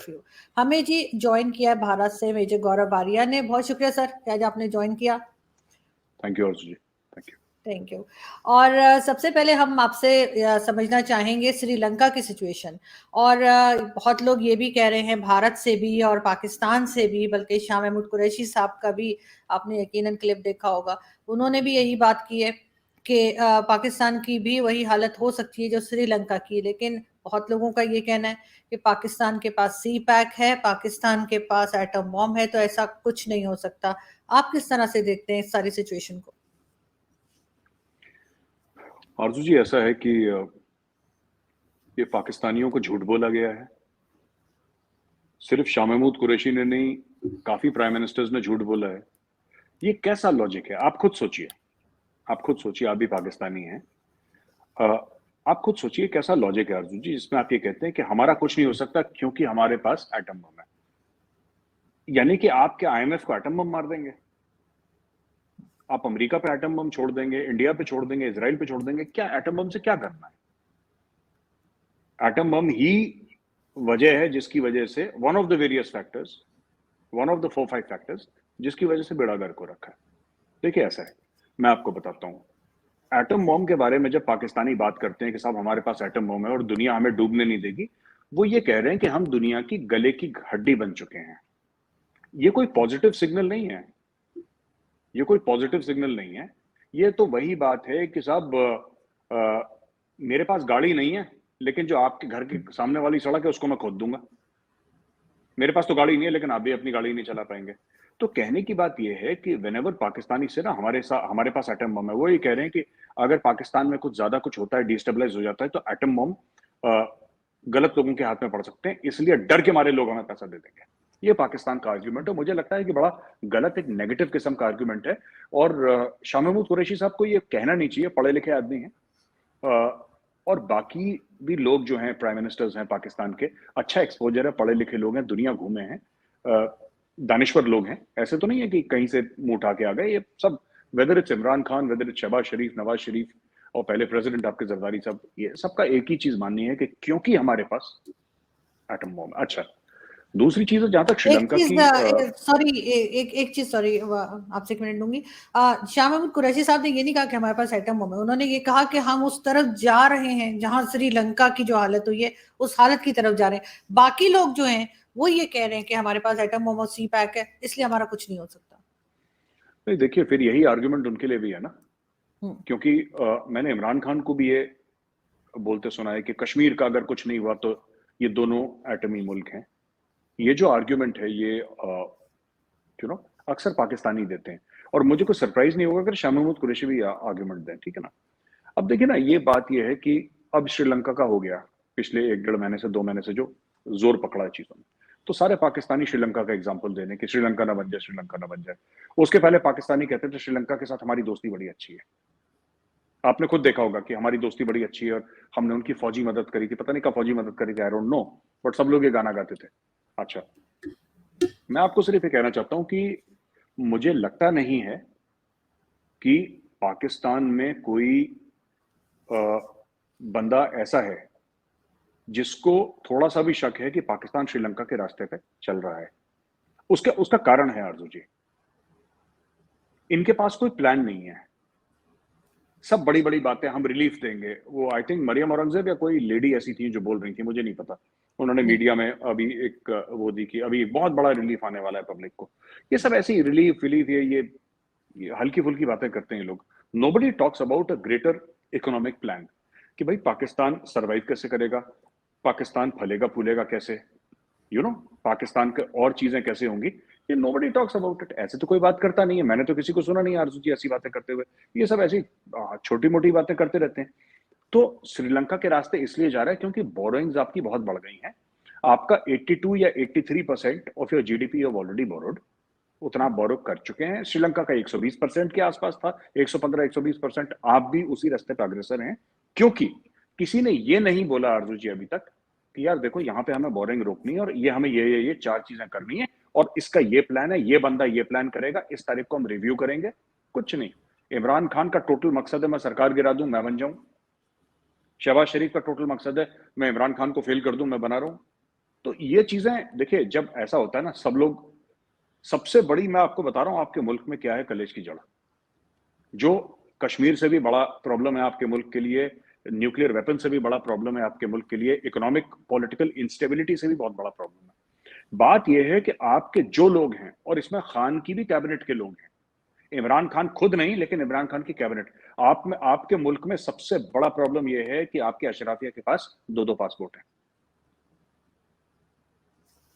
Curfew. हमें जी join किया है भारत से मेजर गौरव बारिया ने। बहुत शुक्रिया सर कि आज आपने ज्वाइन किया। Thank you Arjun ji, thank you. Thank you. और सबसे पहले हम आपसे समझना चाहेंगे श्रीलंका की सिचुएशन। और बहुत लोग ये भी कह रहे हैं भारत से भी और पाकिस्तान से भी, बल्कि शाह महमूद कुरैशी साहब का भी आपने यकीनन क्लिप देखा होगा, उन्होंने भी यही बात की है कि पाकिस्तान की भी वही हालत हो सकती है जो श्रीलंका की। लेकिन बहुत लोगों का ये कहना है कि पाकिस्तान के पास सी पैक है, पाकिस्तान के पास एटम बॉम्ब है, तो ऐसा कुछ नहीं हो सकता। आप किस तरह से देखते हैं इस सारी सिचुएशन को? आरजू जी, ऐसा है कि ये पाकिस्तानियों को झूठ बोला गया है। सिर्फ शाह महमूद कुरैशी ने नहीं, काफी प्राइम मिनिस्टर्स ने झूठ बोला है। ये कैसा लॉजिक है? आप खुद सोचिए, आप खुद सोचिए, आप भी पाकिस्तानी हैं। आप खुद सोचिए कैसा लॉजिक है अर्जुन जी, जिसमें आप ये कहते हैं कि हमारा कुछ नहीं हो सकता क्योंकि हमारे पास एटम बम है। यानी कि आप क्या आईएमएफ को एटम बम मार देंगे? आप अमेरिका पे एटम बम छोड़ देंगे, इंडिया पे छोड़ देंगे, इजराइल पे छोड़ देंगे? क्या एटम बम से क्या करना है? एटम बम ही वजह है जिसकी वजह से one of the various factors, one of the 4-5 factors जिसकी वजह से बेड़ा गर्क हो रखा है। देखिए ऐसा है, मैं आपको बताता हूं। एटम बम के बारे में जब पाकिस्तानी बात करते हैं कि साहब हमारे पास एटम बम है और दुनिया हमें डूबने नहीं देगी, वो ये कह रहे हैं कि हम दुनिया की गले की हड्डी बन चुके हैं। ये कोई पॉजिटिव सिग्नल नहीं है, ये कोई पॉजिटिव सिग्नल नहीं है। ये तो वही बात है कि साहब मेरे पास गाड़ी नहीं है, लेकिन जो आपके घर के सामने वाली सड़क है उसको मैं खोद दूंगा। मेरे पास तो गाड़ी नहीं है, लेकिन आप भी अपनी गाड़ी नहीं चला पाएंगे। तो कहने की बात यह है कि वेनेवर पाकिस्तानी से ना हमारे पास एटम बम है, वो ये कह रहे हैं कि अगर पाकिस्तान में कुछ ज्यादा कुछ होता है, डिस्टेबलाइज हो जाता है, तो एटम बम गलत लोगों के हाथ में पड़ सकते हैं, इसलिए डर के मारे लोग हमें पैसा दे देंगे। ये पाकिस्तान का आर्ग्यूमेंट है। मुझे लगता है कि बड़ा गलत, एक नेगेटिव किस्म का आर्ग्यूमेंट है। और शाह महमूद कुरैशी साहब को ये कहना नहीं चाहिए, पढ़े लिखे आदमी हैं। और बाकी भी लोग जो हैं, प्राइम मिनिस्टर्स हैं पाकिस्तान के, अच्छा एक्सपोजर है, पढ़े लिखे लोग हैं, दुनिया घूमे हैं, दानिश्वर लोग हैं। ऐसे तो नहीं है कि कहीं से मुंह उठा के आ गए। ये सब, whether it's Imran Khan, whether it's Shehbaz Sharif, Nawaz Sharif और पहले प्रेसिडेंट आपके जरदारी साहब, ये सबका एक ही चीज माननी है कि क्योंकि हमारे पास एटम बम। अच्छा, दूसरी चीज है जहां तक एक श्रीलंका चीज, की, सॉरी, एक चीज, सॉरी, आपसे एक मिनट दूंगी। शाह महमूद कुरैशी साहब ने ये नहीं कहा कि हमारे पास एटम बम है, उन्होंने ये कहा कि हम उस तरफ जा रहे हैं जहां श्रीलंका की जो हालत हुई है उस हालत की तरफ जा रहे हैं। बाकी लोग जो हैं वो ये कह रहे हैं कि हमारे पास एटम बम और सी पैक है, इसलिए हमारा कुछ नहीं हो सकता। नहीं देखिए, फिर यही आर्ग्यूमेंट उनके लिए भी है ना, क्योंकि मैंने इमरान खान को भी ये बोलते सुना है कि कश्मीर का अगर कुछ नहीं हुआ तो ये दोनों एटमी मुल्क हैं। ये जो आर्ग्यूमेंट है ये अक्सर पाकिस्तानी देते हैं, और मुझे कोई सरप्राइज नहीं होगा अगर शाह महमूद कुरैशी भी आर्ग्यूमेंट दें, ठीक है ना। अब देखिए ना, ये बात ये है कि अब श्रीलंका का हो गया, पिछले 1-1.5 महीने से 2 महीने से जो जोर पकड़ा है चीजों में, तो सारे पाकिस्तानी श्रीलंका का एग्जाम्पल दे दें कि श्रीलंका ना बन जाए, श्रीलंका ना बन जाए। उसके पहले पाकिस्तानी कहते थे श्रीलंका के साथ हमारी दोस्ती बड़ी अच्छी है। आपने खुद देखा होगा कि हमारी दोस्ती बड़ी अच्छी है और हमने उनकी फौजी मदद करी थी, पता नहीं कब फौजी मदद करी थी, आई डोंट नो, बट सब लोग ये गाना गाते थे। अच्छा, मैं आपको सिर्फ ये कहना चाहता हूं कि मुझे लगता नहीं है कि पाकिस्तान में कोई बंदा ऐसा है जिसको थोड़ा सा भी शक है कि पाकिस्तान श्रीलंका के रास्ते पे चल रहा है। उसका कारण है आरजू जी, इनके पास कोई प्लान नहीं है। सब बड़ी बड़ी बातें, हम रिलीफ देंगे। वो आई थिंक मरियम औरंगजेब या कोई लेडी ऐसी थी जो बोल रही थी, मुझे नहीं पता, उन्होंने मीडिया में अभी एक वो दी कि अभी बहुत बड़ा रिलीफ आने वाला है पब्लिक को। ये सब ऐसी रिलीफ विलीफ ये हल्की फुल्की बातें करते हैं लोग। Nobody talks about a greater economic plan कि भाई पाकिस्तान सरवाइव कैसे करेगा, पाकिस्तान फलेगा फूलेगा कैसे, पाकिस्तान के और चीजें कैसे होंगी। ये नोबडी टॉक्स अबाउट इट। ऐसे तो कोई बात करता नहीं है, मैंने तो किसी को सुना नहीं आरजू जी ऐसी बातें करते हुए। ये सब ऐसी छोटी मोटी बातें करते रहते हैं। तो श्रीलंका के रास्ते इसलिए जा रहा है क्योंकि बोरोइंग्स आपकी बहुत बढ़ गई हैं। आपका 82 या 83% of your GDP you already borrowed, उतना बोरो कर चुके हैं। श्रीलंका का 120% के आसपास था, 115-120%। आप भी उसी रास्ते पर अग्रसर हैं, क्योंकि किसी ने ये नहीं बोला आरजू जी अभी तक कि यार देखो यहाँ पे हमें बोरिंग रोकनी है और ये हमें ये 4 चीजें करनी है और इसका ये प्लान है, ये बंदा ये प्लान करेगा, इस तारीख को हम रिव्यू करेंगे। कुछ नहीं। इमरान खान का टोटल मकसद है मैं सरकार गिरा दूं, मैं बन जाऊं। शहबाज शरीफ का टोटल मकसद है मैं इमरान खान को फेल कर दूं, मैं बना रहा हूं। तो ये चीजें देखिए, जब ऐसा होता है ना, सब लोग, सबसे बड़ी मैं आपको बता रहा हूं आपके मुल्क में क्या है कलेश की जड़, जो कश्मीर से भी बड़ा प्रॉब्लम है आपके मुल्क के लिए, न्यूक्लियर वेपन से भी बड़ा प्रॉब्लम है आपके मुल्क के लिए, इकोनॉमिक पॉलिटिकल इंस्टेबिलिटी से भी बहुत बड़ा प्रॉब्लम है। बात यह है कि आपके जो लोग हैं, और इसमें खान की भी कैबिनेट के लोग हैं, इमरान खान खुद नहीं लेकिन इमरान खान की कैबिनेट, आप में, आपके मुल्क में सबसे बड़ा प्रॉब्लम यह है कि आपके अशराफिया के पास दो दो पासपोर्ट हैं।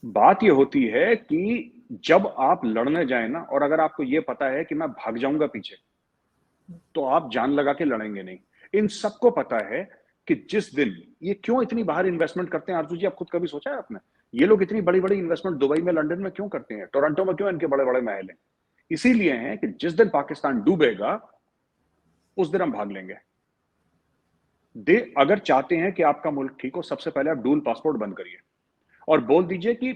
बात यह होती है कि जब आप लड़ने जाए ना, और अगर आपको यह पता है कि मैं भाग जाऊंगा पीछे, तो आप जान लगा के लड़ेंगे नहीं। इन सबको पता है कि जिस दिन ये क्यों इतनी बाहर इन्वेस्टमेंट करते हैं आरजू जी, आप खुद कभी सोचा है आपने? ये लोग इतनी बड़ी बड़ी इन्वेस्टमेंट दुबई में, लंदन में क्यों करते हैं? टोरंटो में क्यों इनके बड़े बड़े महल हैं? इसीलिए हैं कि जिस दिन पाकिस्तान डूबेगा उस दिन हम भाग लेंगे। दे अगर चाहते हैं कि आपका मुल्क ठीक हो, सबसे पहले आप डुअल पासपोर्ट बंद करिए और बोल दीजिए कि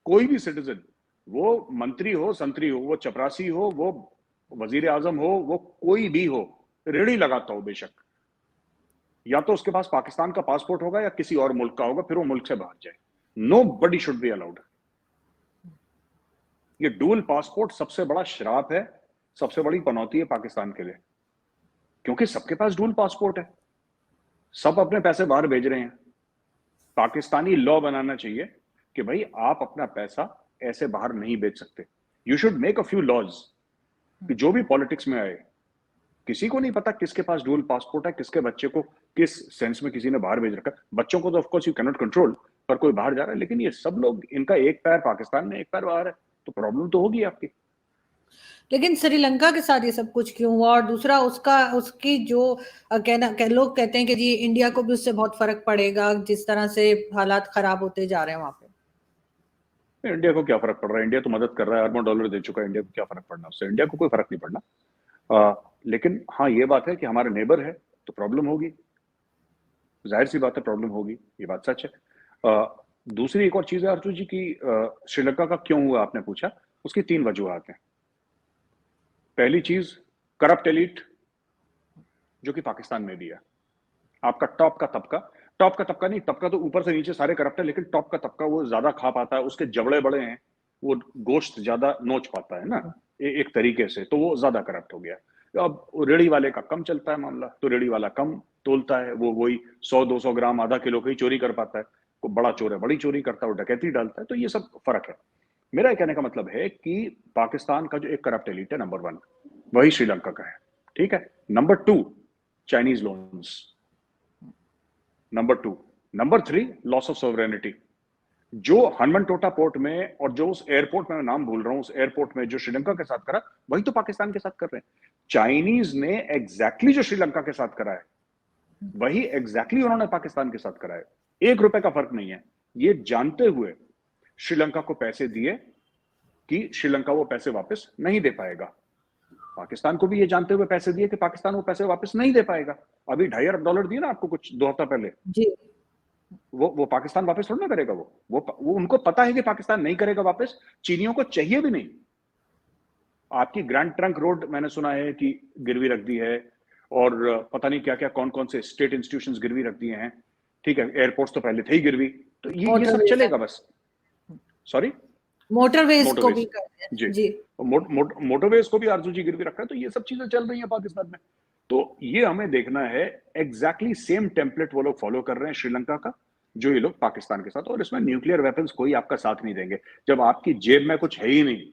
कोई भी सिटीजन, वो मंत्री हो, संतरी हो, वो चपरासी हो, वो वजीर आजम हो, वो कोई भी हो, रेडी लगाता हो बेशक, या तो उसके पास पाकिस्तान का पासपोर्ट होगा या किसी और मुल्क का होगा, फिर वो मुल्क से बाहर जाए। Nobody should be allowed. ये डुअल पासपोर्ट सबसे बड़ा श्राप है, सबसे बड़ी पनौती है पाकिस्तान के लिए, क्योंकि सबके पास डुअल पासपोर्ट है, सब अपने पैसे बाहर भेज रहे हैं। पाकिस्तानी लॉ बनाना चाहिए कि भाई आप अपना पैसा ऐसे बाहर नहीं भेज सकते। You should make a few laws कि जो भी पॉलिटिक्स में आए, किसी को नहीं पता किसके पास डुअल पासपोर्ट है, किसके बच्चे को किस सेंस में किसी ने बाहर भेज रखा। बच्चों को तो of course you can not control, पर कोई बाहर जा रहा है, लेकिन ये सब लोग, इनका एक पैर पाकिस्तान में, एक पैर बाहर है, तो प्रॉब्लम तो होगी आपकी। लेकिन श्रीलंका के साथ ये सब कुछ क्यों हुआ? और दूसरा उसका उसकी जो लोग कहते हैं कि जी इंडिया को भी उससे बहुत फर्क पड़ेगा, जिस तरह से हालात खराब होते जा रहे हैं वहां पे। इंडिया को क्या फर्क पड़ रहा है? इंडिया तो मदद कर रहा है, अरबों डॉलर दे चुका है, इंडिया को क्या फर्क पड़ना उससे? इंडिया को कोई फर्क नहीं पड़ना। लेकिन हाँ, ये बात है कि हमारे नेबर है तो प्रॉब्लम होगी, जाहिर सी बात है प्रॉब्लम होगी, ये बात सच है। दूसरी एक और चीज है अर्जुन जी की, श्रीलंका का क्यों हुआ आपने पूछा, उसकी तीन वजूहत हैं। पहली चीज, करप्ट एलिट जो कि पाकिस्तान में भी है। आपका टॉप का तबका नहीं, तबका तो ऊपर से नीचे सारे करप्ट है, लेकिन टॉप का तबका वो ज्यादा खा पाता है, उसके जबड़े बड़े हैं, वो गोश्त ज्यादा नोच पाता है ना, एक तरीके से, तो वो ज्यादा करप्ट हो गया। अब रेडी वाले का कम चलता है मामला, तो रेडी वाला कम तोलता है, वो वही 100-200 ग्राम, आधा किलो की चोरी कर पाता है। को बड़ा चोर है बड़ी चोरी करता है, वो डकैती डालता है, तो ये सब फर्क है। मेरा कहने का मतलब है कि पाकिस्तान का जो एक करप्ट एलिट है, नंबर 1 वही श्रीलंका का है, ठीक है। Number 2, Chinese loans. Number 2, number 3, loss of sovereignty. जो हनुमान पोर्ट में, और जो उस एयरपोर्ट में, मैं नाम भूल रहा हूं, उस एयरपोर्ट में जो श्रीलंका के साथ करा, वही तो पाकिस्तान के साथ कर रहे हैं। चाइनीज ने एग्जैक्टली जो श्रीलंका के साथ करा है, वही एग्जैक्टली उन्होंने पाकिस्तान के साथ करा है। 1 रुपए का फर्क नहीं है। ये जानते हुए श्रीलंका को पैसे दिए कि श्रीलंका वो पैसे वापस नहीं दे पाएगा। पाकिस्तान को भी ये जानते हुए पैसे दिए कि पाकिस्तान वो पैसे वापस नहीं दे पाएगा। अभी $2.5 अरब दिए ना आपको कुछ 2 हफ्ता पहले, जी। वो पाकिस्तान वापस थोड़ा ना करेगा। वो उनको पता है कि पाकिस्तान नहीं करेगा वापस, चीनियों को चाहिए भी नहीं। आपकी ग्रैंड ट्रंक रोड मैंने सुना है कि गिरवी रख दी है, और पता नहीं क्या क्या कौन कौन से स्टेट इंस्टीट्यूशंस गिरवी रख दिए हैं, ठीक है। एयरपोर्ट्स तो पहले थे ही गिरवी, तो ये सब मोटरवेज चलेगा बस। सॉरी, मोटरवेज को भी मोटरवेज, करते हैं जी, जी। मोटरवेज को भी आरजू जी गिरवी रखा है, तो ये सब चीजें चल रही हैं पाकिस्तान में। तो ये हमें देखना है, एग्जैक्टली सेम टेम्पलेट वो लोग फॉलो कर रहे हैं श्रीलंका का, जो ये लोग पाकिस्तान के साथ। और इसमें न्यूक्लियर वेपन्स कोई आपका साथ नहीं देंगे। जब आपकी जेब में कुछ है ही नहीं,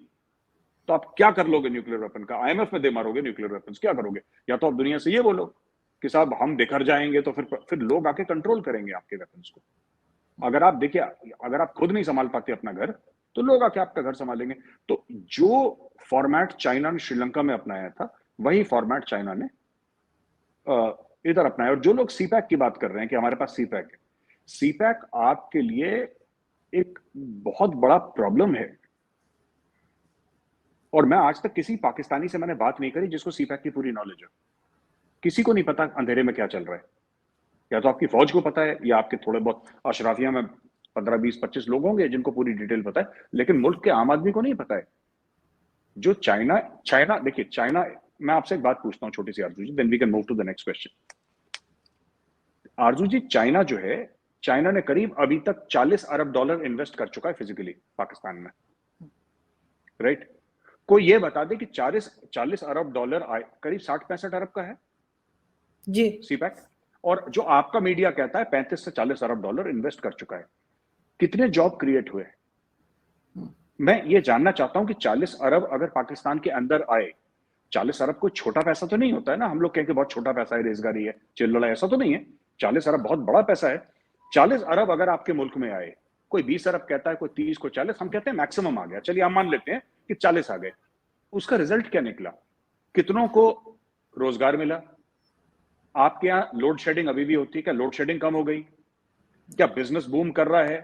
तो आप क्या कर लोगे न्यूक्लियर वेपन का? आईएमएफ में दे मारोगे न्यूक्लियर वेपन्स, क्या करोगे? या तो आप दुनिया से ये बोलो कि साहब हम बिखर जाएंगे, तो फिर लोग आके कंट्रोल करेंगे आपके वेपन्स को। अगर आप देखिए, अगर आप खुद नहीं संभाल पाते अपना घर, तो लोग आके आपका घर संभालेंगे। तो जो फॉर्मेट चाइना ने श्रीलंका में अपनाया था, वही फॉर्मेट चाइना ने इधर अपनाया। और जो लोग सीपैक की बात कर रहे हैं कि हमारे पास सीपैक है, सीपैक आपके लिए एक बहुत बड़ा प्रॉब्लम है। और मैं आज तक किसी पाकिस्तानी से मैंने बात नहीं करी जिसको सीपैक की पूरी नॉलेज हो। किसी को नहीं पता अंधेरे में क्या चल रहा है। या तो आपकी फौज को पता है, या आपके थोड़े बहुत अशराफिया में 15-20-25 लोग होंगे जिनको पूरी डिटेल पता है, लेकिन मुल्क के आम आदमी को नहीं पता है। जो चाइना चाइना देखिए, चाइना, मैं आपसे एक बात पूछता हूं छोटी सी Aarzoo ji, then we can move to the next question. Aarzoo ji, China जो है चाइना ने करीब अभी तक $40 अरब इन्वेस्ट कर चुका है फिजिकली पाकिस्तान में, राइट? कोई ये बता दे कि $40 अरब करीब 60-65 अरब का है जी सीपैक, और जो आपका मीडिया कहता है 35 से $40 अरब इन्वेस्ट कर चुका है। कितने जॉब क्रिएट हुए? मैं ये जानना चाहता हूं कि 40 अरब अगर पाकिस्तान के अंदर आए, 40 अरब कोई छोटा पैसा तो नहीं होता है ना। हम लोग कहेंगे बहुत छोटा पैसा है, रेजगारी है, चिल्लड़ा, ऐसा तो नहीं है। 40 अरब बहुत बड़ा पैसा है। 40 अरब अगर आपके मुल्क में आए, कोई 20 अरब कहता है, कोई 30, कोई 40, हम कहते हैं मैक्सिमम आ गया, चलिए हम मान लेते हैं कि 40 आ गए। उसका रिजल्ट क्या निकला? कितनों को रोजगार मिला? आपके यहाँ लोड शेडिंग अभी भी होती है क्या? लोड शेडिंग कम हो गई क्या? बिजनेस बूम कर रहा है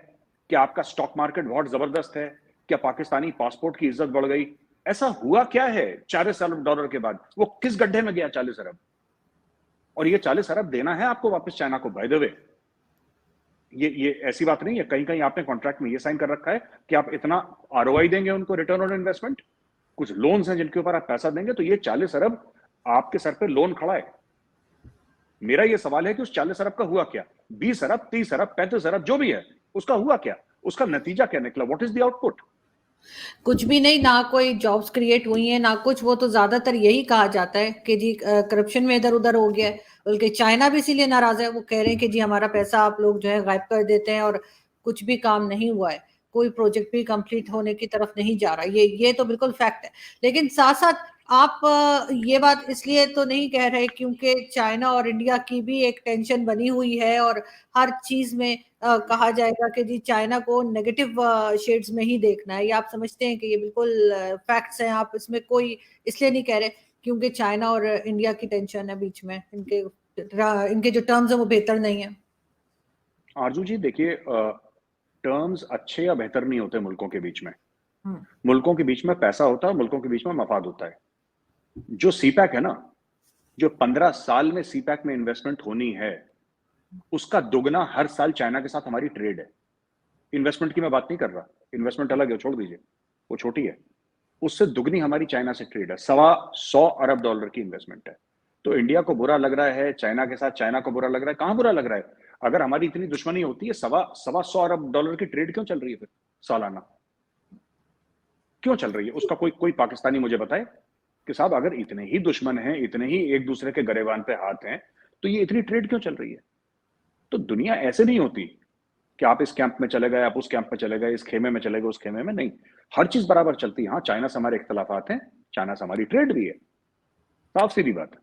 क्या? आपका स्टॉक मार्केट बहुत जबरदस्त है क्या? पाकिस्तानी पासपोर्ट की इज्जत बढ़ गई? ऐसा हुआ क्या है $40 अरब के बाद? वो किस गड्ढे में गया 40 अरब? और ये 40 अरब देना है आपको वापस चाइना को। बाय द वे, ये ऐसी बात नहीं है, कहीं कहीं आपने कॉन्ट्रैक्ट में ये साइन कर रखा है कि आप इतना आरओआई देंगे उनको, रिटर्न ऑन इन्वेस्टमेंट। कुछ लोन्स हैं जिनके ऊपर आप पैसा देंगे, तो ये 40 अरब आपके सर पे लोन खड़ा है। मेरा ये सवाल है कि उस 40 अरब का हुआ क्या? 20 अरब, 30 अरब, 35 अरब, जो भी है, उसका हुआ क्या? उसका नतीजा क्या निकला? What is the output? कुछ भी नहीं, ना कोई जॉब्स क्रिएट हुई हैं ना कुछ। वो तो ज्यादातर यही कहा जाता है कि जी करप्शन में इधर उधर हो गया है। बल्कि चाइना भी इसीलिए नाराज है, वो कह रहे हैं कि जी हमारा पैसा आप लोग जो है गायब कर देते हैं और कुछ भी काम नहीं हुआ है, कोई प्रोजेक्ट भी कंप्लीट होने की तरफ नहीं जा रहा। ये तो बिल्कुल फैक्ट है। लेकिन साथ साथ आप ये बात इसलिए तो नहीं कह रहे क्योंकि चाइना और इंडिया की भी एक टेंशन बनी हुई है और हर चीज में कहा जाएगा कि जी चाइना को नेगेटिव शेड्स में ही देखना है। ये आप समझते हैं कि ये बिल्कुल फैक्ट्स हैं, आप इसमें कोई इसलिए नहीं कह रहे क्योंकि चाइना और इंडिया की टेंशन है बीच में, इनके जो टर्म्स है वो बेहतर नहीं है? आरजू जी देखिए, टर्म्स अच्छे या बेहतर नहीं होते मुल्कों के बीच में। हम्म, मुल्कों के बीच में पैसा होता है, मुल्कों के बीच में मफाद होता है। जो सीपैक है ना, जो 15 साल में सीपैक में इन्वेस्टमेंट होनी है, उसका दुगना हर साल चाइना के साथ हमारी ट्रेड है। इन्वेस्टमेंट की मैं बात नहीं कर रहा, इन्वेस्टमेंट अलग है, छोड़ दीजिए, वो छोटी है। उससे दुगनी हमारी चाइना से ट्रेड है, $125 अरब की इन्वेस्टमेंट है। तो इंडिया को बुरा लग रहा है चाइना के साथ, चाइना को बुरा लग रहा है, कहां बुरा लग रहा है? अगर हमारी इतनी दुश्मनी होती है, सवा सौ अरब डॉलर की ट्रेड क्यों चल रही है फिर सालाना? क्यों चल रही है? उसका कोई पाकिस्तानी मुझे बताए कि साहब अगर इतने ही दुश्मन हैं, इतने ही एक दूसरे के गरेबान पे हाथ हैं, तो ये इतनी ट्रेड क्यों चल रही है? तो दुनिया ऐसे नहीं होती कि आप इस कैंप में चले गए, आप उस कैंप में चले गए, इस खेमे में चले गए, उस खेमे में नहीं। हर चीज बराबर चलती है। हाँ, चाइना से हमारे इख्तलाफात हैं, चाइना से हमारी ट्रेड भी है, साफ सीधी बात है।